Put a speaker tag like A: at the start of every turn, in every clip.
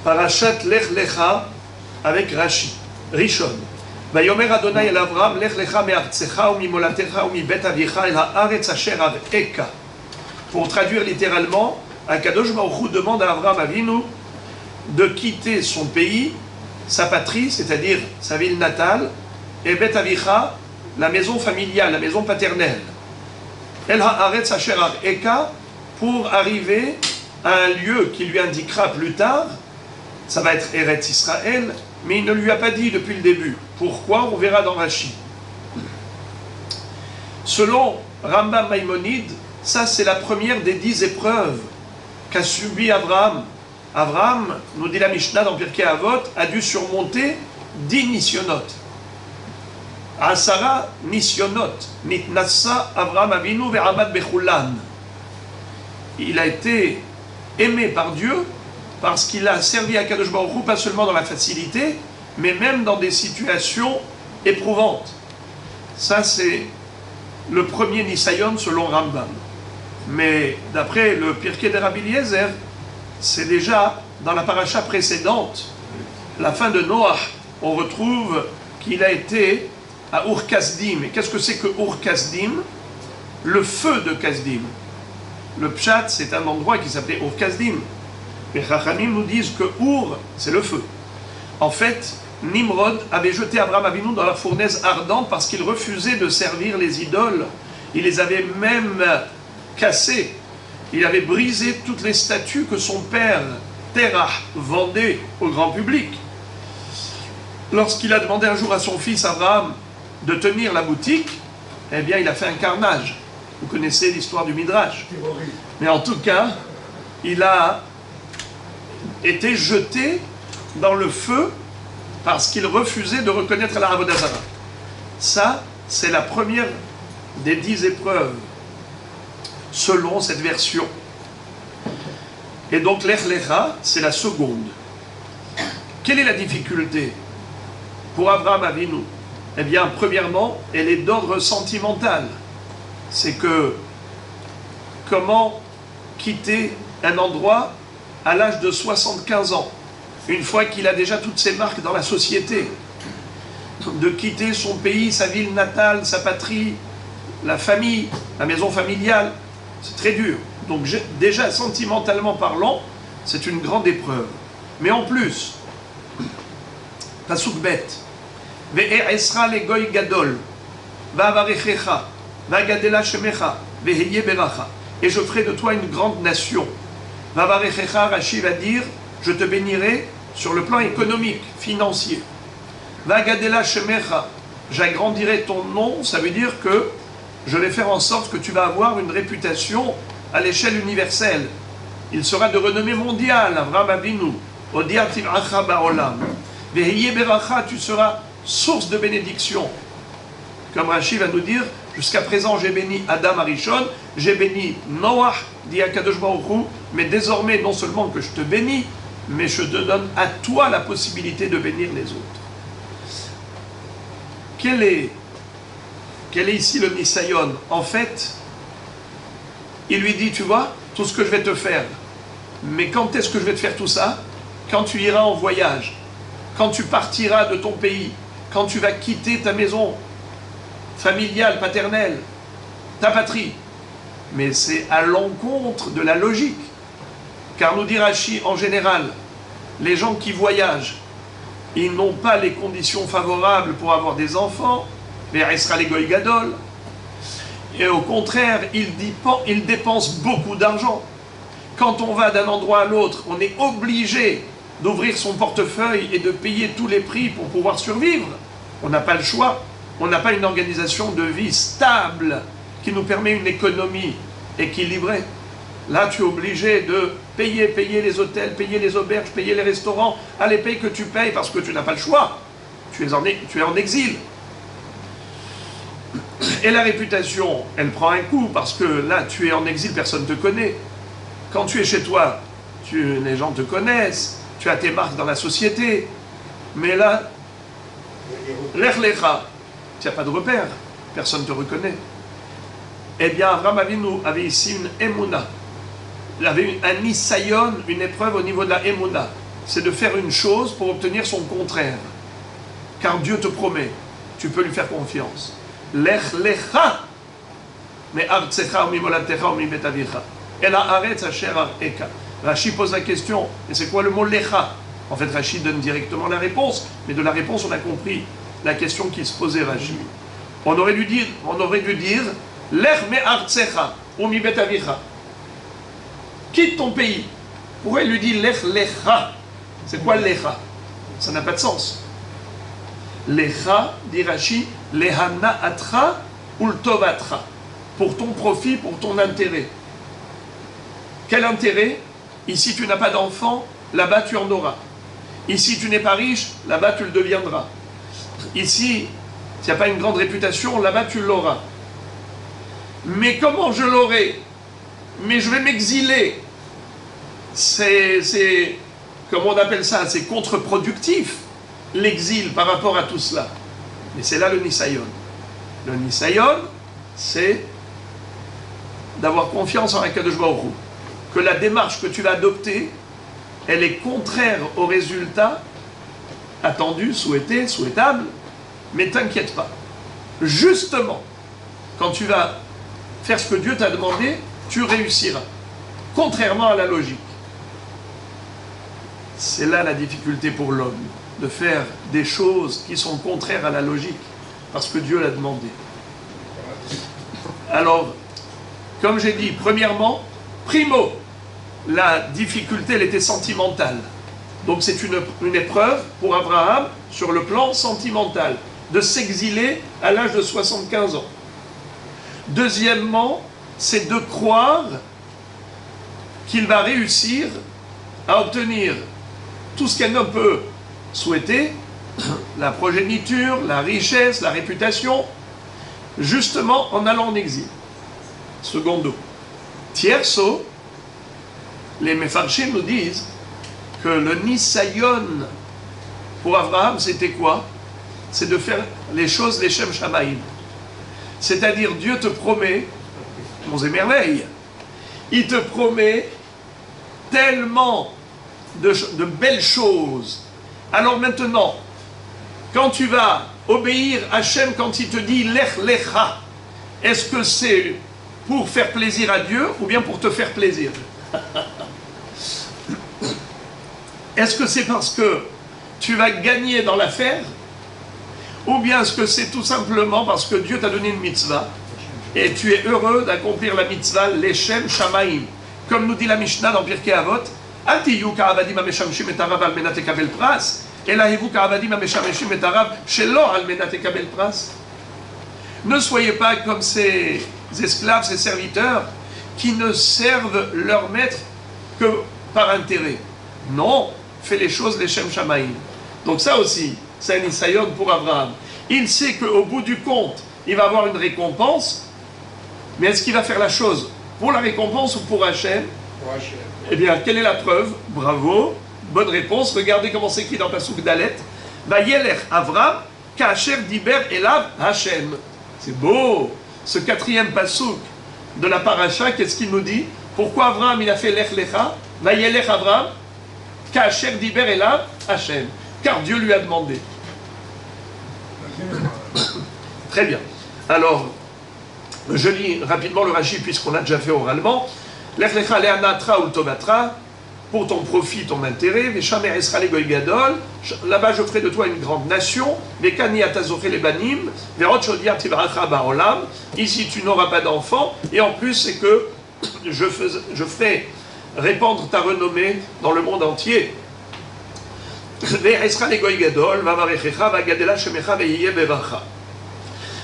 A: Parashat Lech Lecha avec Rashi, Rishon. Vayomer Adonai el Avram, Lech Lecha me'artzecha ou mimolatecha ou mibet avicha el haaretz asher aveka. Pour traduire littéralement, Akadosh Baruch Hu demande à Avram Avinu de quitter son pays, sa patrie, c'est-à-dire sa ville natale, et Bet Avicha, la maison familiale, la maison paternelle. El haaretz asher aveka, pour arriver à un lieu qui lui indiquera plus tard. Ça va être Eretz Israël, mais il ne lui a pas dit depuis le début. Pourquoi? On verra dans Rashi. Selon Rambam Maïmonide, ça c'est la première des 10 épreuves qu'a subi Abraham. Abraham, nous dit la Mishnah dans Pirkei Avot, a dû surmonter 10 nisyonot. Asara nisyonot, nitnassa Abraham Avinu ve'amad bechulan. Il a été aimé par Dieu, parce qu'il a servi à Kadosh Baruch Hu, pas seulement dans la facilité, mais même dans des situations éprouvantes. Ça, c'est le premier Nisayon selon Rambam. Mais d'après le Pirkei de Rabbi Eliezer, c'est déjà dans la paracha précédente, la fin de Noach, on retrouve qu'il a été à Ur Kasdim. Et qu'est-ce que c'est que Ur Kasdim? Le feu de Kasdim. Le Pshat, c'est un endroit qui s'appelait Ur Kasdim. Les Chachamim nous disent que Ur, c'est le feu. En fait, Nimrod avait jeté Abraham Avinu dans la fournaise ardente parce qu'il refusait de servir les idoles. Il les avait même cassées. Il avait brisé toutes les statues que son père, Terah, vendait au grand public. Lorsqu'il a demandé un jour à son fils Abraham de tenir la boutique, eh bien, il a fait un carnage. Vous connaissez l'histoire du Midrash. Mais en tout cas, il a été jeté dans le feu parce qu'il refusait de reconnaître la Avodah Zarah. Ça, c'est la première des 10 épreuves, selon cette version. Et donc, Lech Lecha, c'est la seconde. Quelle est la difficulté pour Abraham Avinu? Eh bien, premièrement, elle est d'ordre sentimental. C'est que, comment quitter un endroit à l'âge de 75 ans, une fois qu'il a déjà toutes ses marques dans la société, de quitter son pays, sa ville natale, sa patrie, la famille, la maison familiale, c'est très dur. Donc déjà, sentimentalement parlant, c'est une grande épreuve. Mais en plus, Pasuk Bet, Ve'e'esra le goy gadol, va'avarechecha, va'gadela shemecha, ve'heye beracha, et je ferai de toi une grande nation. Va'avarechecha, Rashi va dire, je te bénirai sur le plan économique, financier. Va'gadela shemecha, j'agrandirai ton nom, ça veut dire que je vais faire en sorte que tu vas avoir une réputation à l'échelle universelle. Il sera de renommée mondiale, Avraham Avinu. Odia tiv'acha ba'olam. Ve'hiye beracha, tu seras source de bénédiction. Comme Rashi va nous dire, jusqu'à présent j'ai béni Adam Arishon, j'ai béni Noach, dit Akadosh Baruch Hu, mais désormais non seulement que je te bénis, mais je te donne à toi la possibilité de bénir les autres. Quel est ici le Nisayon? En fait, il lui dit, tu vois, tout ce que je vais te faire, mais quand est-ce que je vais te faire tout ça? Quand tu iras en voyage, quand tu partiras de ton pays, quand tu vas quitter ta maison familiale, paternelle, ta patrie. Mais c'est à l'encontre de la logique. Car nous dit Rashi, en général, les gens qui voyagent, ils n'ont pas les conditions favorables pour avoir des enfants, mais sera les goy gadol. Et au contraire, ils dépensent beaucoup d'argent. Quand on va d'un endroit à l'autre, on est obligé d'ouvrir son portefeuille et de payer tous les prix pour pouvoir survivre. On n'a pas le choix. On n'a pas une organisation de vie stable qui nous permet une économie équilibrée. Là, tu es obligé de payer les hôtels, payer les auberges, payer les restaurants, à les payer que tu payes parce que tu n'as pas le choix. Tu es en exil. Et la réputation, elle prend un coup parce que là, tu es en exil, personne ne te connaît. Quand tu es chez toi, les gens te connaissent, tu as tes marques dans la société. Mais là, Lech Lecha, tu n'as pas de repère, personne ne te reconnaît. Eh bien, Avraham Avinu avait ici une Emouna. Il avait un Nisayon, une épreuve au niveau de la Emouna. c'est de faire une chose pour obtenir son contraire. Car Dieu te promet, tu peux lui faire confiance. Lech lecha, mais artsecha mi molatecha mi betavicha. El haaretz asher areka. Rashi pose la question, et c'est quoi le mot lecha? En fait, Rashi donne directement la réponse, mais de la réponse, on a compris la question qui se posait Rashi. On aurait dû dire, lech me artsecha ou mi betavicha. Quitte ton pays. Pourquoi il lui dit lech lecha? C'est quoi lecha? Ça n'a pas de sens. Lecha, dit Rashi, lehana atra ou l'tovatra. Pour ton profit, pour ton intérêt. Quel intérêt? Ici tu n'as pas d'enfant, là-bas tu en auras. Ici tu n'es pas riche, là-bas tu le deviendras. Ici, tu n'as pas une grande réputation, là-bas tu l'auras. Mais comment je l'aurai? Mais je vais m'exiler. C'est, comment on appelle ça? C'est contre-productif, l'exil par rapport à tout cela. Mais c'est là le Nisayon. Le Nisayon, c'est d'avoir confiance en Akadosh Baruch Hu. Que la démarche que tu vas adopter, elle est contraire au résultat attendu, souhaité, souhaitable, mais t'inquiète pas. Justement, quand tu vas faire ce que Dieu t'a demandé, tu réussiras. Contrairement à la logique. C'est là la difficulté pour l'homme, de faire des choses qui sont contraires à la logique, parce que Dieu l'a demandé. Alors, comme j'ai dit, premièrement, primo, la difficulté, elle était sentimentale. Donc c'est une épreuve pour Abraham sur le plan sentimental, de s'exiler à l'âge de 75 ans. Deuxièmement, c'est de croire qu'il va réussir à obtenir tout ce qu'un homme peut souhaiter, la progéniture, la richesse, la réputation, justement en allant en exil. Secondo. Tierso, les Mefarshim nous disent que le Nisayon pour Abraham, c'était quoi? C'est de faire les choses les Shem Shamaïm. C'est-à-dire, Dieu te promet, monts et merveilles, il te promet tellement de belles choses. Alors maintenant, quand tu vas obéir à Hachem, quand il te dit Lech Lecha, est-ce que c'est pour faire plaisir à Dieu ou bien pour te faire plaisir? Est-ce que c'est parce que tu vas gagner dans l'affaire ou bien est-ce que c'est tout simplement parce que Dieu t'a donné une mitzvah et tu es heureux d'accomplir la mitzvah Leshem Shamaim, comme nous dit la Mishnah dans Pirkei Avot, Atiyu ka'avadim ameshamshim et arav al menat ekabel pras, elahivu ka'avadim ameshamshim et arav shelo al menat ekabel pras. Ne soyez pas comme ces esclaves, ces serviteurs qui ne servent leur maître que par intérêt. Non, fais les choses Leshem Shamaim. Donc ça aussi, c'est un Nisayon pour Abraham. Il sait qu'au bout du compte, il va avoir une récompense, mais est-ce qu'il va faire la chose pour la récompense ou pour Hachem? Pour Hachem. Eh bien, quelle est la preuve? Bravo, bonne réponse. Regardez comment c'est écrit dans Pasuk Dalet. Vayelech Avram, Kacher Diber Elav Hachem. C'est beau. Ce quatrième Pasuk de la paracha, qu'est-ce qu'il nous dit? Pourquoi Avram il a fait Lech Lecha? Vayelech Avram, Kacher Diber Elav Hachem. Car Dieu lui a demandé. Très bien. Alors, je lis rapidement le Rashi puisqu'on a déjà fait oralement. Lech lecha le'anatra ou tovatra, pour ton profit, ton intérêt. Veshamer esra le goy gadol, là-bas je ferai de toi une grande nation. Vekani atazoche le banim, verot shodiar tivracha ba'olam. Ici tu n'auras pas d'enfant. Et en plus c'est que je ferai répandre ta renommée dans le monde entier. Ve'esra le goy gadol, vavarechecha, vagadela shemecha ve'yeh bevarcha.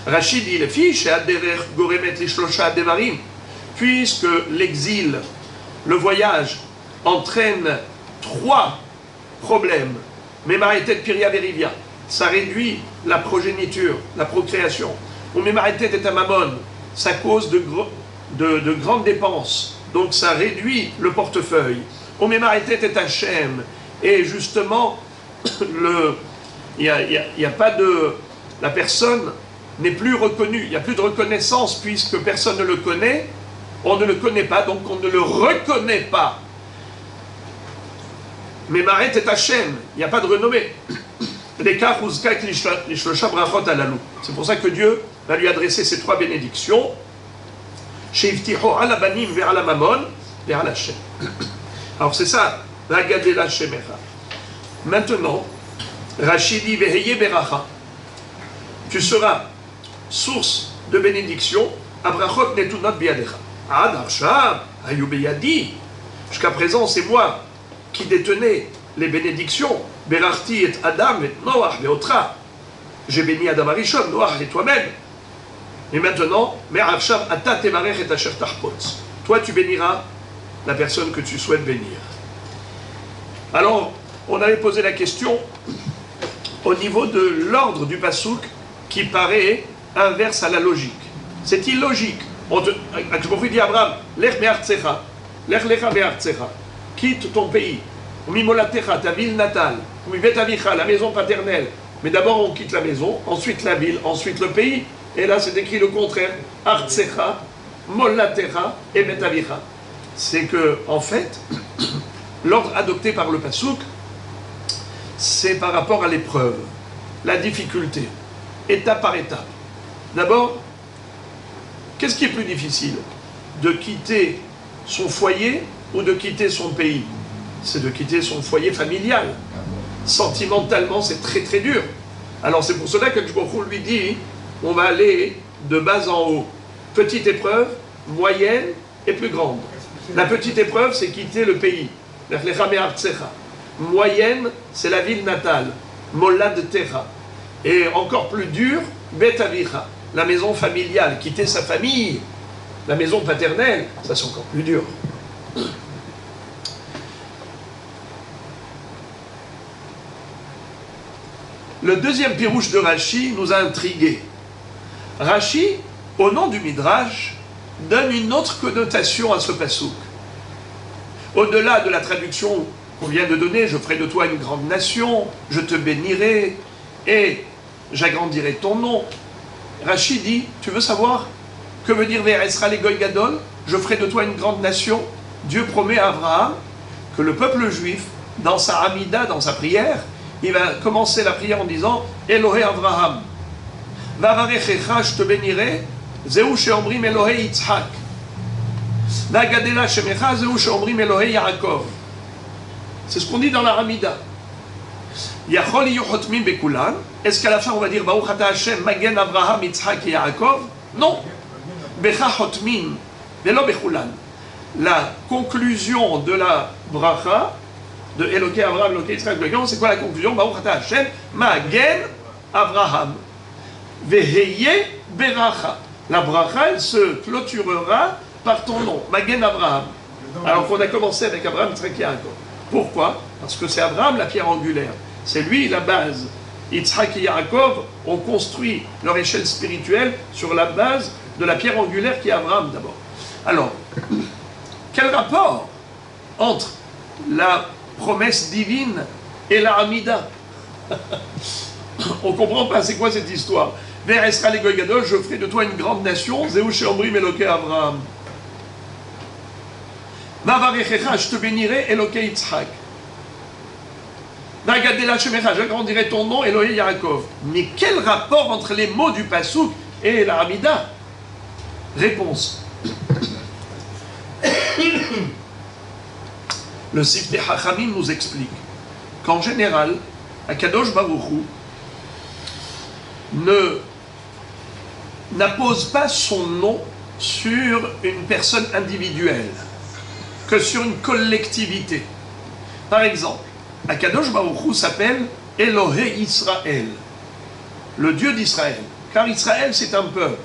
A: Rachid dit, les filles, chez Aderer Goremet Lishlosha Devarim, puisque l'exil, le voyage, entraîne 3 problèmes. Memaretet Piria Verivia, ça réduit la progéniture, la procréation. Ou Memaretet et Amamon, ça cause de grandes dépenses, donc ça réduit le portefeuille. Ou Memaretet et Hachem, et justement, il n'y a pas de... La personne n'est plus reconnu, il n'y a plus de reconnaissance puisque personne ne le connaît, on ne le connaît pas, donc on ne le reconnaît pas. Mais Maret et Hachem, il n'y a pas de renommée. C'est pour ça que Dieu va lui adresser ces 3 bénédictions. Alors c'est ça, maintenant, Rachidi Veheye Beracha, tu seras source de bénédiction, Abrachot Netunot Biadecha. Ad Arshav, Hayu Beyadi, jusqu'à présent c'est moi qui détenais les bénédictions. Berarti et Adam et Noach Beotra. J'ai béni Adam Arishon, Noach et toi-même. Et maintenant, Me'arshav Ata Tevarech et Asher Tarpotz. Toi tu béniras la personne que tu souhaites bénir. Alors, on avait posé la question au niveau de l'ordre du pasouk qui paraît inverse à la logique. C'est illogique. Je dit à Abraham, Lech me'artzecha, Lech lecha me'artzecha, quitte ton pays, mimolatecha, ta ville natale, mivetavicha, la maison paternelle. Mais d'abord on quitte la maison, ensuite la ville, ensuite le pays. Et là c'est écrit le contraire, artzecha, molatecha et betavicha. C'est que, en fait, l'ordre adopté par le pasouk, c'est par rapport à l'épreuve, la difficulté, étape par étape. D'abord, qu'est-ce qui est plus difficile? De quitter son foyer ou de quitter son pays? C'est de quitter son foyer familial. Sentimentalement, c'est très très dur. Alors c'est pour cela que Jbokhu lui dit, on va aller de bas en haut. Petite épreuve, moyenne et plus grande. La petite épreuve, c'est quitter le pays. Moyenne, c'est la ville natale. Molad Techa. Et encore plus dur, Bet Avicha, la maison familiale, quitter sa famille, la maison paternelle, ça c'est encore plus dur. Le deuxième pirouche de Rashi nous a intrigués. Rashi, au nom du Midrash, donne une autre connotation à ce pasouk. Au-delà de la traduction qu'on vient de donner, je ferai de toi une grande nation, je te bénirai et j'agrandirai ton nom. Rashi dit, tu veux savoir que veut dire Ve'esra le Goy Gadol? Je ferai de toi une grande nation. Dieu promet à Abraham que le peuple juif, dans sa Hamida, dans sa prière, il va commencer la prière en disant Elohé Abraham, Vavarechecha, je te bénirai, Zéou sheomrim Elohé Yitzhak, Vagadela shemecha, Zéou sheomrim Elohé Yaakov. C'est ce qu'on dit dans la Hamida. Yachol yuchotmim bekulan. Est-ce qu'à la fin on va dire Baruch ata Hashem Magen Abraham Yitzhak et Yaakov? Non. Becha hotmin velo bekulan. La conclusion de la bracha de Eloké Abraham, Eloké Yitzhak, c'est quoi la conclusion? Baruch ata Hashem Magen Abraham Veheye beracha. La bracha elle se clôturera par ton nom, Magen Abraham. Alors qu'on a commencé avec Abraham, Yitzhak et Yaakov. Pourquoi? Parce que c'est Abraham la pierre angulaire. C'est lui la base. Yitzhak et Yaakov ont construit leur échelle spirituelle sur la base de la pierre angulaire qui est Abraham d'abord. Alors, quel rapport entre la promesse divine et la Hamida? On ne comprend pas, c'est quoi cette histoire? Ve'esra le Goy Gadol, je ferai de toi une grande nation, Zéou sheomrim Eloké Abraham. Vavarechecha, je te bénirai, Eloké Yitzhak. Vagadela shemecha, j'agrandirai ton nom, Elohé Yaakov. Mais quel rapport entre les mots du pasouk et la Hamida? Réponse. Le Siftei Chachamim nous explique qu'en général, Akadosh Baruch Hu n'appose pas son nom sur une personne individuelle, que sur une collectivité. Par exemple, Akadosh Baruch Hu s'appelle Elohé Israël, le Dieu d'Israël, car Israël c'est un peuple.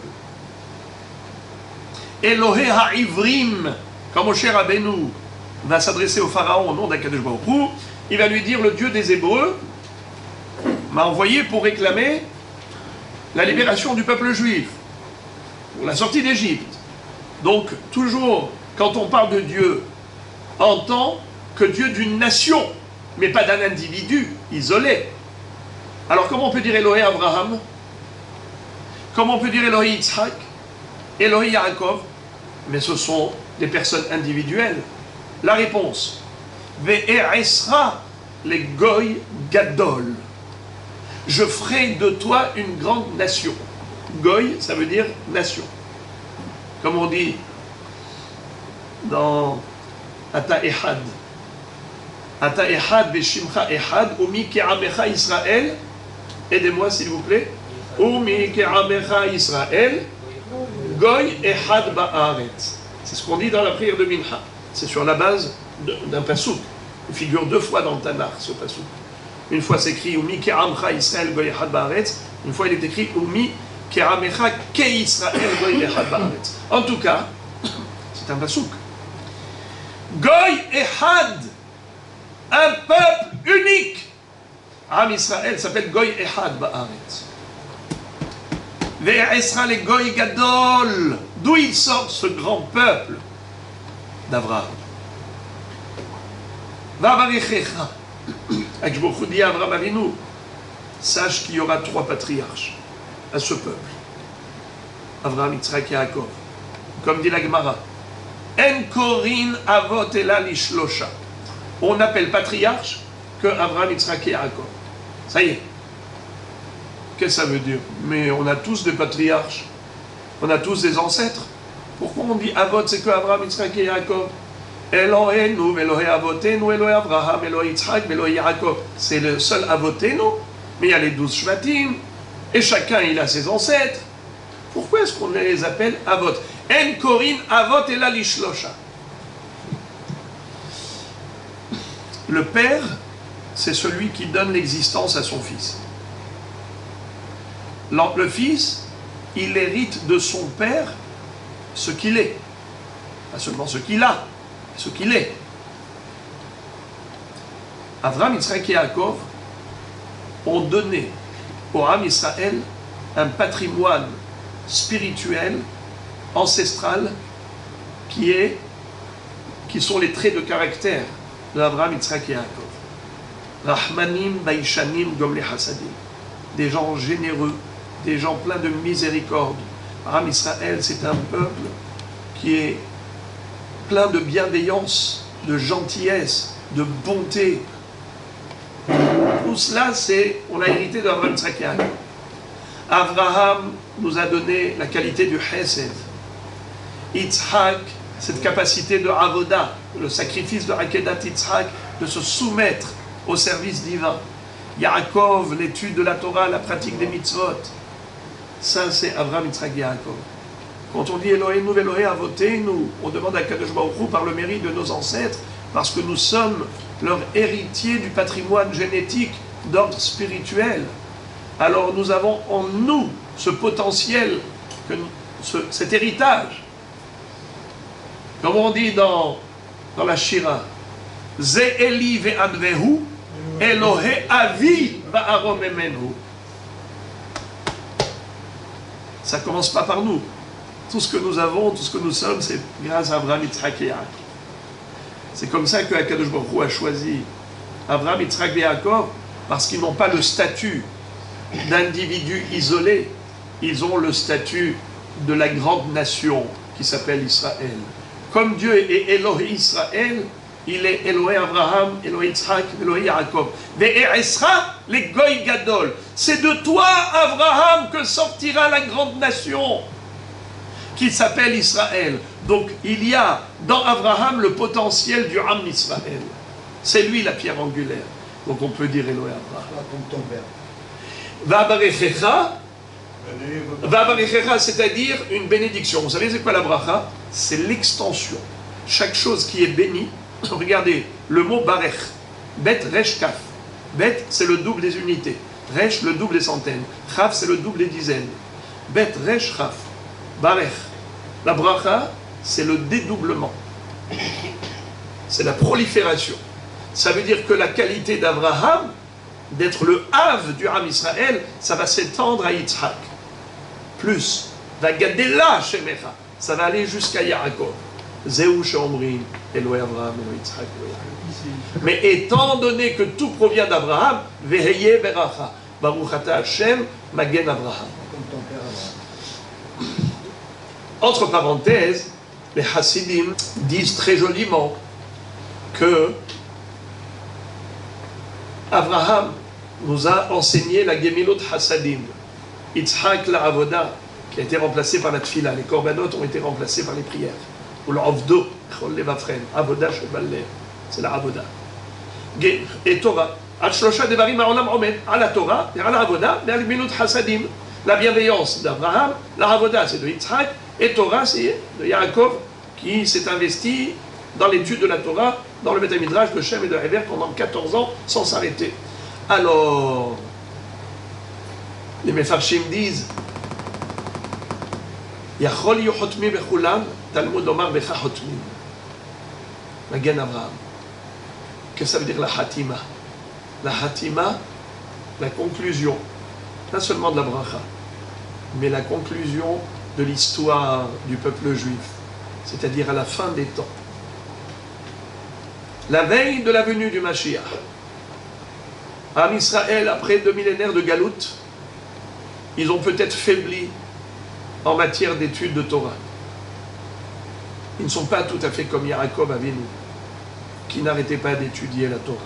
A: Elohé Ha'ivrim, quand Moshe Rabbeinu va s'adresser au Pharaon au nom d'Akadosh Baruch Hu, il va lui dire le Dieu des Hébreux m'a envoyé pour réclamer la libération du peuple juif, pour la sortie d'Égypte. Donc, toujours, quand on parle de Dieu, entend que Dieu d'une nation, mais pas d'un individu isolé. Alors, comment on peut dire Elohé Abraham? Comment on peut dire Elohé Yitzhak? Elohé Yaakov? Mais ce sont des personnes individuelles. La réponse, Ve'esra les Goy Gadol. Je ferai de toi une grande nation. Goy, ça veut dire nation. Comme on dit dans Ata Ehad. Ata Ehad Beshimcha Ehad, Umi Ke'amecha Israël. Aidez-moi s'il vous plaît. Umi Ke'amecha Israël, Goy Ehad Ba'aretz. C'est ce qu'on dit dans la prière de Mincha. C'est sur la base d'un pasouk. Il figure 2 fois dans le Tanakh, ce pasouk. Une fois c'est écrit Umi Ke'amcha Israël Goy Ehad Ba'aretz. Une fois il est écrit Umi Ke'amecha Ke'Israël Goy Ehad Ba'aretz. En tout cas, c'est un pasouk. Goy Ehad, un peuple unique. Am Israël s'appelle Goy Ehad Ba'aretz. Ve'esra le Goy Gadol. D'où il sort ce grand peuple d'Abraham. Va'varechecha. Akshbochou dit à Abraham Avinu, sache qu'il y aura 3 patriarches à ce peuple. Abraham, Yitzhak et Yaakov. Comme dit la Gemara. En korin avot ela lishlosha. On appelle patriarche que Abraham, Yitzhak et Yaakov. Ça y est. Qu'est-ce que ça veut dire? Mais on a tous des patriarches. On a tous des ancêtres. Pourquoi on dit avot, c'est que Abraham, Yitzhak et Yaakov? Elohenu, Elohé avotenu, Elohé Abraham, Elohé Yitzhak, Elohé Yaakov. C'est le seul avotenu. Mais il y a les 12 shvatim. Et chacun, il a ses ancêtres. Pourquoi est-ce qu'on les appelle avot? En korin avot ela lishlosha. Le père, c'est celui qui donne l'existence à son fils. Le fils, il hérite de son père ce qu'il est. Pas seulement ce qu'il a, mais ce qu'il est. Avraham, Yitzhak et Yaakov ont donné au Am Israël un patrimoine spirituel, ancestral, qui sont les traits de caractère de Avraham, Yitzhak et Yaakov. Rahmanim, Baishanim, Gomle Hasadim. Des gens généreux, des gens pleins de miséricorde. Avraham Israël, c'est un peuple qui est plein de bienveillance, de gentillesse, de bonté. Tout cela, on a hérité d'Avraham, Yitzhak et Yaakov. Avraham nous a donné la qualité du Chesed. Yitzhak, cette capacité de Avoda, le sacrifice de Akedat Yitzhak, de se soumettre au service divin. Yaakov, l'étude de la Torah, la pratique des mitzvot. Ça, c'est Avraham, Yitzhak et Yaakov. Quand on dit Elohenu, Elohé Avotenu, on demande à Kadosh Baruch Hu par le mérite de nos ancêtres, parce que nous sommes leurs héritiers du patrimoine génétique d'ordre spirituel. Alors nous avons en nous ce potentiel, cet héritage. Comme on dit dans la Shira, Ze Eli ve'advehu, Elohé avi ba'arom emenu. Ça ne commence pas par nous. Tout ce que nous avons, tout ce que nous sommes, c'est grâce à Abraham, Yitzhak et Yaakov. C'est comme ça que Akadosh Baruch Hu a choisi Abraham, Yitzhak et Yaakov, parce qu'ils n'ont pas le statut d'individus isolés. Ils ont le statut de la grande nation qui s'appelle Israël. Comme Dieu est Elohé Israël, il est Elohé Abraham, Elohé Yitzhak, Elohé Yaakov. Ve'esra les Goy Gadol. C'est de toi, Abraham, que sortira la grande nation qui s'appelle Israël. Donc il y a dans Abraham le potentiel du Am Israël. C'est lui la pierre angulaire. Donc on peut dire Elohé Abraham.
B: Comme ton père.
A: Va'varechecha, c'est-à-dire une bénédiction. Vous savez c'est quoi la bracha? C'est l'extension. Chaque chose qui est bénie, regardez, le mot barech, bet, resh, kaf. Bet, c'est le double des unités. Resh, le double des centaines. Chaf, c'est le double des dizaines. Bet, resh, chaf. Barech. La bracha, c'est le dédoublement. C'est la prolifération. Ça veut dire que la qualité d'Abraham, d'être le Hav du Am Israël, ça va s'étendre à Yitzhak. Plus, Vagadela Shemecha, ça va aller jusqu'à Yaakov. Zéou Sheomrim, Elohé Abraham, Elohé Yitzhak, Elohé Yaakov. Mais étant donné que tout provient d'Abraham, Veheye Beracha, Baruch Ata Hashem, Magen Abraham. Entre parenthèses, les Hasidim disent très joliment que Abraham nous a enseigné la Gemilot Hasadim. Yitzhak la Avoda, qui a été remplacé par la Tfila. Les korbanot ont été remplacés par les prières. Ou le Avdo, Chol Levafren, Avoda Shebal Lev. C'est la Avoda. Et Torah. Al Shlosha Devarim Ha'olam Omed. À la Torah, et à la Avoda, et à la Gemilot Hasadim. La bienveillance d'Abraham, la Avoda, c'est de Yitzhak, et Torah, c'est de Yaakov, qui s'est investi dans l'étude de la Torah, dans le Beth Midrash de Shem et de Heber pendant 14 ans, sans s'arrêter. Alors, les Mefarshim disent, Yachol yuchotmi bechulam, Talmud omar becha chotmi. Magen Abraham. Qu'est-ce que ça veut dire la Hatima? La Hatima, la conclusion, pas seulement de la bracha, mais la conclusion de l'histoire du peuple juif, c'est-à-dire à la fin des temps. La veille de la venue du Mashiach, Am Israël, après 2 millénaires de galoute, ils ont peut-être faibli en matière d'études de Torah. Ils ne sont pas tout à fait comme Yaakov Avinu, qui n'arrêtait pas d'étudier la Torah.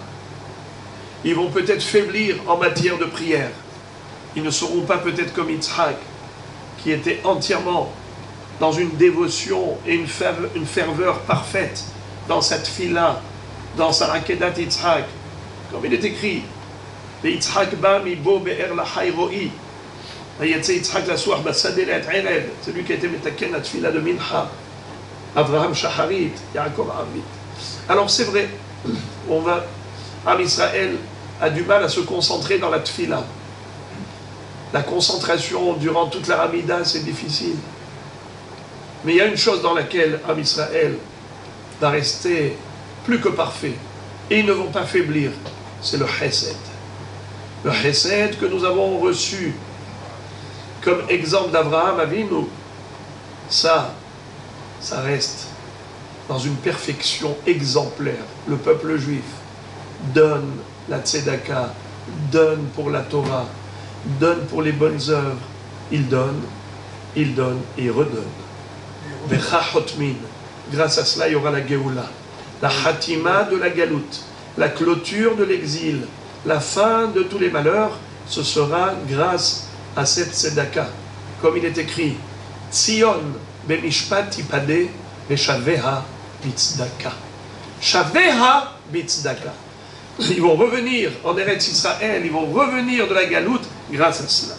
A: Ils vont peut-être faiblir en matière de prière. Ils ne seront pas peut-être comme Yitzhak, qui était entièrement dans une dévotion et une ferveur parfaite dans cette fila, dans sa Akedat Yitzhak, comme il est écrit, Yitzhak ba mi bo be'er la hayroi, Yitzhak la soir basadeh la erev, c'est lui qui a été metaken la tfila de Mincha, Abraham Shacharit, Yaakov Avit. Alors c'est vrai, Am Israël a du mal à se concentrer dans la tfila. La concentration durant toute la Hamida, c'est difficile. Mais il y a une chose dans laquelle Am Israël va rester plus que parfait. Et ils ne vont pas faiblir. C'est le Chesed. Le Chesed que nous avons reçu comme exemple d'Abraham Avinu, ça reste dans une perfection exemplaire. Le peuple juif donne la tzedaka, donne pour la Torah, donne pour les bonnes œuvres. Il donne et il redonne. Grâce à cela, il y aura la Géoula, la Hatima de la Galoute, la clôture de l'exil, la fin de tous les malheurs. Ce sera grâce à cette tzedaka. Comme il est écrit, Tzion bemishpat tipade veshaveha bitzdaka. Shaveha bitzdaka. Ils vont revenir en Eretz Israël, ils vont revenir de la Galoute grâce à cela.